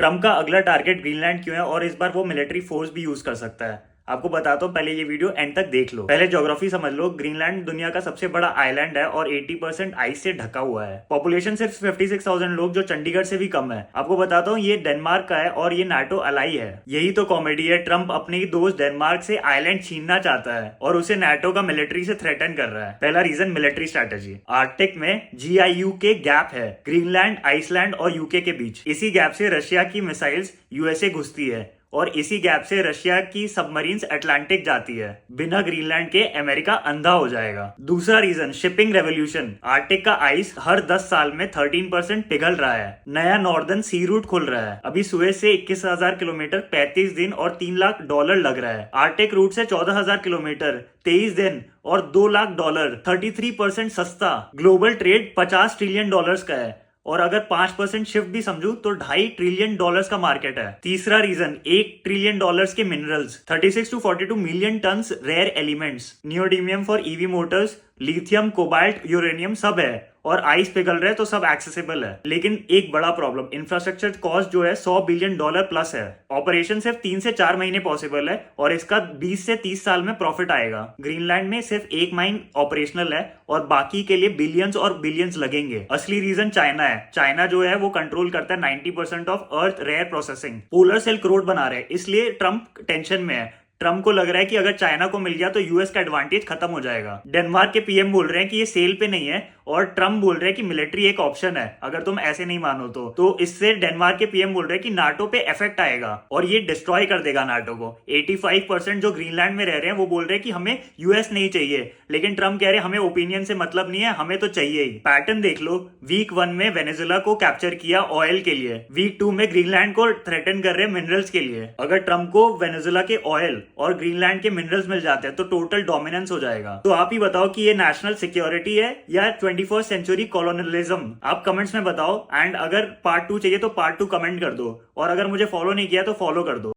Trump का अगला target Greenland क्यों है और इस बार वो मिलिट्री फोर्स भी यूज कर सकता है। आपको बताता हूँ, पहले ये वीडियो एंड तक देख लो। पहले ज्योग्राफी समझ लो। ग्रीनलैंड दुनिया का सबसे बड़ा आइलैंड है और 80% आइस से ढका हुआ है। पॉपुलेशन सिर्फ 56,000 लोग, जो चंडीगढ़ से भी कम है। आपको बताता हूँ, ये डेनमार्क का है और ये नाटो अलाई है। यही तो कॉमेडी है। ट्रम्प अपने ही दोस्त डेनमार्क से आइलैंड छीनना चाहता है और उसे नाटो का मिलिट्री से थ्रेटन कर रहा है। पहला रीजन, मिलिट्री स्ट्रेटेजी। आर्कटिक में GIU के गैप है, ग्रीनलैंड, आइसलैंड और यूके के बीच। इसी गैप से रशिया की मिसाइल्स USA घुसती है और इसी गैप से रशिया की सबमरीन्स अटलांटिक जाती है। बिना ग्रीनलैंड के अमेरिका अंधा हो जाएगा। दूसरा रीजन, शिपिंग रेवोल्यूशन। आर्टिक का आइस हर 10 साल में 13% पिघल रहा है। नया नॉर्दर्न सी रूट खुल रहा है। अभी सुएज से 21,000 किलोमीटर 35 दिन और $3 लाख लग रहा है। आर्टिक रूट से 14,000 किलोमीटर 23 दिन और $2 लाख, 33% सस्ता। ग्लोबल ट्रेड $50 ट्रिलियन का है और अगर 5% शिफ्ट भी समझू तो $2.5 ट्रिलियन का मार्केट है। तीसरा रीजन, $1 ट्रिलियन के minerals, 36 to 42 million ton rare elements, neodymium for EV motors, lithium, cobalt, uranium सब है और आइस पिघल रहे तो सब एक्सेसिबल है। लेकिन एक बड़ा प्रॉब्लम, इंफ्रास्ट्रक्चर कॉस्ट जो है $100 बिलियन प्लस है। ऑपरेशन सिर्फ 3 से 4 महीने पॉसिबल है और इसका 20 से 30 साल में प्रॉफिट आएगा। ग्रीनलैंड में सिर्फ एक माइन ऑपरेशनल है और बाकी के लिए बिलियंस और बिलियंस लगेंगे। असली रीजन चाइना है। चाइना जो है वो कंट्रोल करता है 90% of earth rare processing. Polar silk road बना रहे हैं, इसलिए ट्रम्प टेंशन में है। ट्रम्प को लग रहा है कि अगर चाइना को मिल गया तो US का एडवांटेज खत्म हो जाएगा। डेनमार्क के PM बोल रहे हैं कि ये सेल पे नहीं है और ट्रम्प बोल रहे हैं कि मिलिट्री एक ऑप्शन है, अगर तुम ऐसे नहीं मानो तो इससे डेनमार्क के PM बोल रहे हैं कि नाटो पे इफेक्ट आएगा और ये डिस्ट्रॉय कर देगा नाटो को। 85% जो ग्रीनलैंड में रह रहे हैं वो बोल रहे हैं कि हमें US नहीं चाहिए, लेकिन ट्रम्प कह रहे हैं हमें ओपिनियन से मतलब नहीं है, हमें तो चाहिए ही। पैटर्न देख लो, वीक 1 में वेनेजुएला को कैप्चर किया ऑयल के लिए, वीक 2 में ग्रीनलैंड को थ्रेटन कर रहे हैं मिनरल्स के लिए। अगर ट्रम्प को वेनेजुएला के ऑयल और ग्रीनलैंड के मिनरल्स मिल जाते हैं तो टोटल डोमिनेंस हो जाएगा। तो आप ही बताओ कि ये नेशनल सिक्योरिटी है या 21st सेंचुरी कॉलोनियलिज्म? आप कमेंट्स में बताओ। एंड अगर पार्ट 2 चाहिए तो पार्ट 2 कमेंट कर दो और अगर मुझे फॉलो नहीं किया तो फॉलो कर दो।